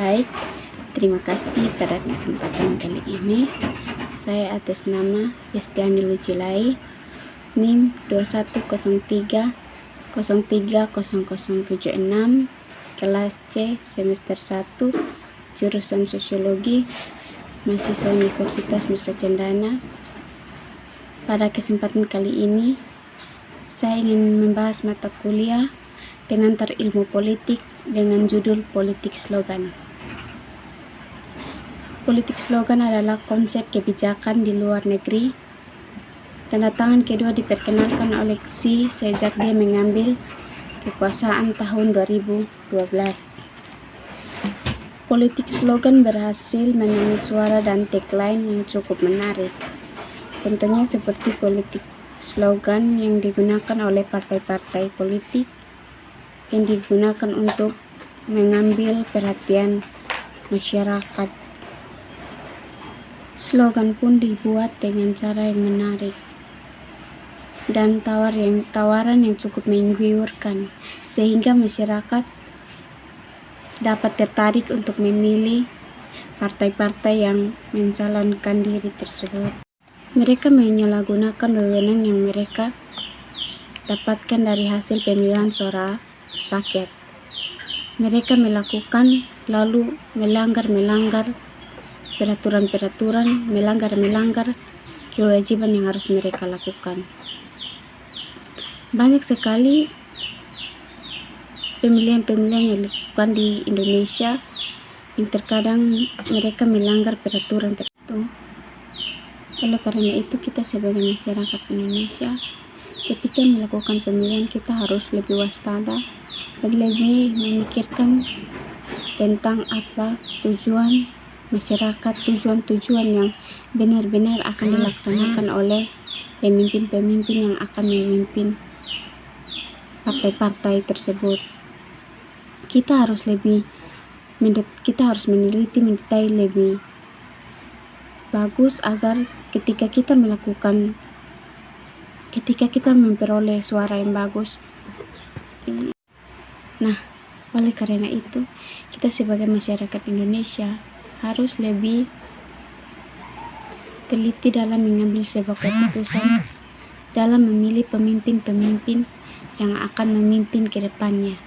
Baik, terima kasih pada kesempatan kali ini. Saya atas nama Yestiani Lucilai, NIM 2103 030076, kelas C, semester 1, jurusan Sosiologi, mahasiswa Universitas Nusa Cendana. Pada kesempatan kali ini, saya ingin membahas mata kuliah pengantar ilmu politik dengan judul Politik Slogan. Politik slogan adalah konsep kebijakan di luar negeri. Tanda tangan kedua diperkenalkan oleh Xi sejak dia mengambil kekuasaan tahun 2012. Politik slogan berhasil menyanyi suara dan tagline yang cukup menarik. Contohnya seperti politik slogan yang digunakan oleh partai-partai politik yang digunakan untuk mengambil perhatian masyarakat. Slogan pun dibuat dengan cara yang menarik dan tawaran yang cukup menggiurkan, sehingga masyarakat dapat tertarik untuk memilih partai-partai yang mencalonkan diri tersebut. Mereka menyalahgunakan wewenang yang mereka dapatkan dari hasil pemilihan suara rakyat. Mereka melakukan lalu melanggar peraturan-peraturan, melanggar kewajiban yang harus mereka lakukan. Banyak sekali pemilihan-pemilihan yang dilakukan di Indonesia yang terkadang mereka melanggar peraturan tertentu. Oleh karena itu, kita sebagai masyarakat Indonesia ketika melakukan pemilihan, kita harus lebih waspada dan lebih memikirkan tentang apa tujuan masyarakat, tujuan-tujuan yang benar-benar akan dilaksanakan oleh pemimpin-pemimpin yang akan memimpin partai-partai tersebut. Kita harus meneliti mendetail lebih bagus agar ketika kita memperoleh suara yang bagus. Nah, oleh karena itu, kita sebagai masyarakat Indonesia harus lebih teliti dalam mengambil sebuah keputusan dalam memilih pemimpin-pemimpin yang akan memimpin ke depannya.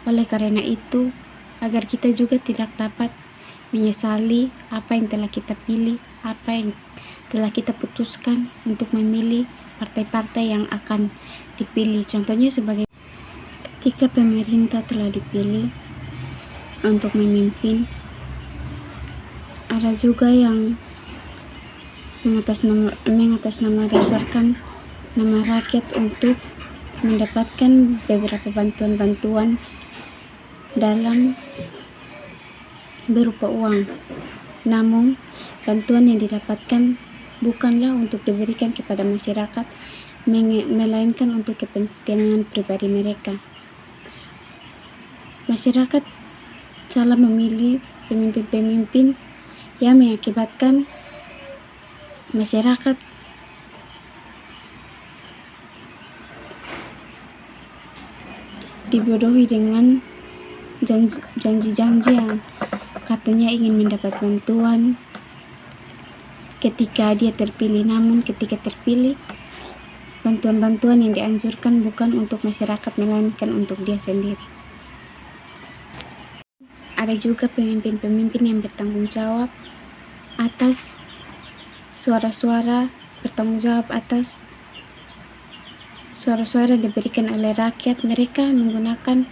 Oleh karena itu, agar kita juga tidak dapat menyesali apa yang telah kita pilih, apa yang telah kita putuskan untuk memilih partai-partai yang akan dipilih. Contohnya sebagai ketika pemerintah telah dipilih untuk memimpin, ada juga yang mengatasnamakan nama rakyat untuk mendapatkan beberapa bantuan-bantuan dalam berupa uang. Namun, bantuan yang didapatkan bukanlah untuk diberikan kepada masyarakat, melainkan untuk kepentingan pribadi mereka. Masyarakat salah memilih pemimpin-pemimpin yang mengakibatkan masyarakat dibodohi dengan janji-janji yang katanya ingin mendapat bantuan ketika dia terpilih. Namun ketika terpilih, bantuan-bantuan yang dianjurkan bukan untuk masyarakat, melainkan untuk dia sendiri. Ada juga pemimpin-pemimpin yang bertanggung jawab atas bertanggung jawab atas suara-suara yang diberikan oleh rakyat. Mereka menggunakan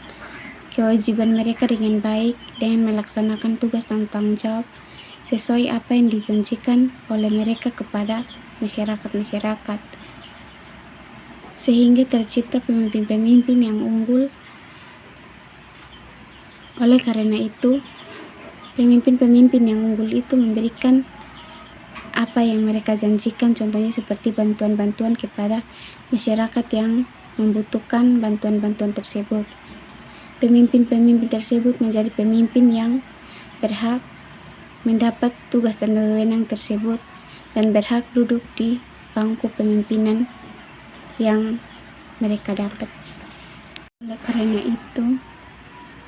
kewajiban mereka dengan baik dengan melaksanakan tugas dan tanggung jawab sesuai apa yang dijanjikan oleh mereka kepada masyarakat, sehingga tercipta pemimpin-pemimpin yang unggul. Oleh karena itu, pemimpin-pemimpin yang unggul itu memberikan apa yang mereka janjikan, contohnya seperti bantuan-bantuan kepada masyarakat yang membutuhkan bantuan-bantuan tersebut. Pemimpin-pemimpin tersebut menjadi pemimpin yang berhak mendapat tugas dan wewenang tersebut dan berhak duduk di bangku pemimpinan yang mereka dapat. Oleh karena itu,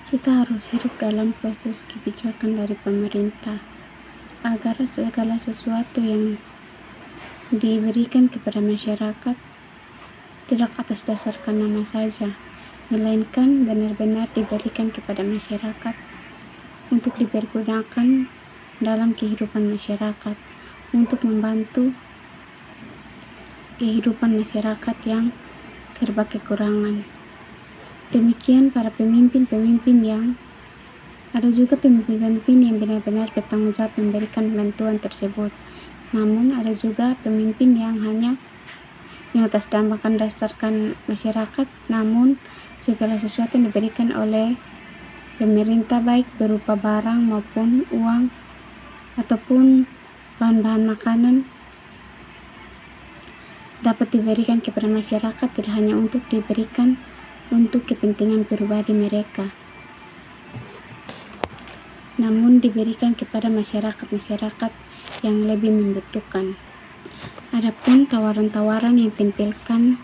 Kita harus hidup dalam proses kebijakan dari pemerintah agar segala sesuatu yang diberikan kepada masyarakat tidak atas dasarkan nama saja, melainkan benar-benar diberikan kepada masyarakat untuk dipergunakan dalam kehidupan masyarakat, untuk membantu kehidupan masyarakat yang serba kekurangan. Demikian para pemimpin-pemimpin yang ada juga pemimpin-pemimpin yang benar-benar bertanggung jawab memberikan bantuan tersebut. Namun ada juga pemimpin yang hanya yang atas dasarkan masyarakat, namun segala sesuatu yang diberikan oleh pemerintah baik berupa barang maupun uang ataupun bahan-bahan makanan dapat diberikan kepada masyarakat tidak hanya untuk diberikan untuk kepentingan pribadi mereka, namun diberikan kepada masyarakat yang lebih membutuhkan. Adapun tawaran-tawaran yang ditampilkan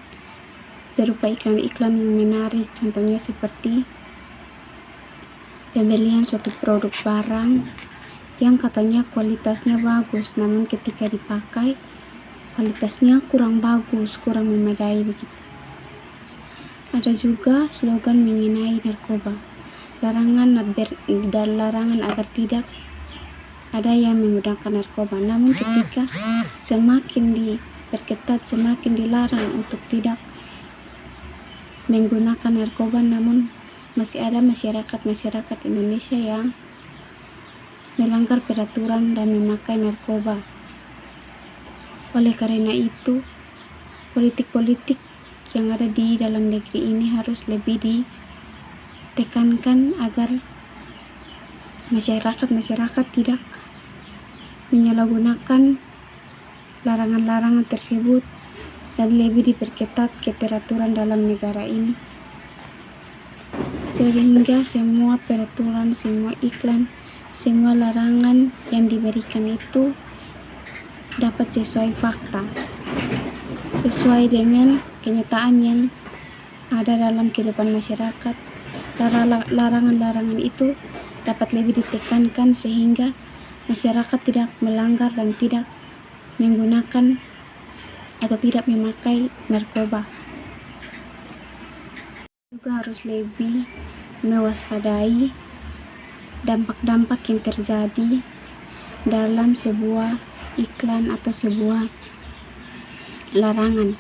berupa iklan-iklan yang menarik, contohnya seperti pembelian suatu produk barang yang katanya kualitasnya bagus, namun ketika dipakai kualitasnya kurang bagus, kurang memadai begitu. Ada juga slogan mengenai narkoba, larangan agar tidak ada yang menggunakan narkoba. Namun ketika semakin diperketat, semakin dilarang untuk tidak menggunakan narkoba, namun masih ada masyarakat Indonesia yang melanggar peraturan dan memakai narkoba. Oleh karena itu, politik-politik yang ada di dalam negeri ini harus lebih ditekankan agar masyarakat tidak menyalahgunakan larangan-larangan tersebut dan lebih diperketat keteraturan dalam negara ini, sehingga semua peraturan, semua iklan, semua larangan yang diberikan itu dapat sesuai fakta, sesuai dengan kenyataan yang ada dalam kehidupan masyarakat. Larangan-larangan itu dapat lebih ditekankan sehingga masyarakat tidak melanggar dan tidak menggunakan atau tidak memakai narkoba. Juga harus lebih mewaspadai dampak-dampak yang terjadi dalam sebuah iklan atau sebuah larangan.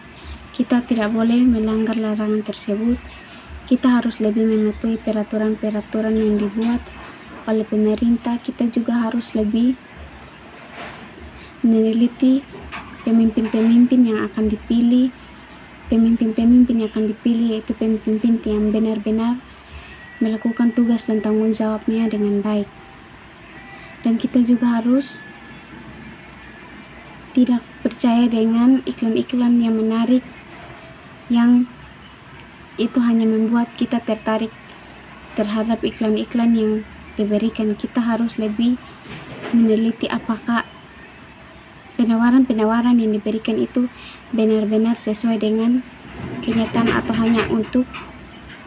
Kita tidak boleh melanggar larangan tersebut. Kita harus lebih mematuhi peraturan-peraturan yang dibuat oleh pemerintah. Kita juga harus lebih meneliti pemimpin-pemimpin yang akan dipilih, yaitu pemimpin yang benar-benar melakukan tugas dan tanggung jawabnya dengan baik. Dan kita juga harus tidak percaya dengan iklan-iklan yang menarik, yang itu hanya membuat kita tertarik terhadap iklan-iklan yang diberikan. Kita harus lebih meneliti apakah penawaran-penawaran yang diberikan itu benar-benar sesuai dengan kenyataan atau hanya untuk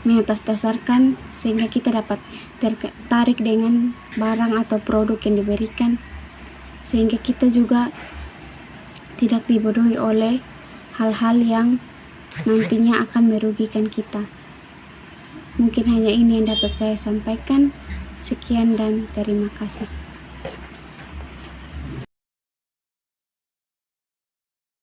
mengatasdasarkan sehingga kita dapat tertarik dengan barang atau produk yang diberikan, sehingga kita juga tidak dibodohi oleh hal-hal yang nantinya akan merugikan kita. Mungkin hanya ini yang dapat saya sampaikan. Sekian dan terima kasih.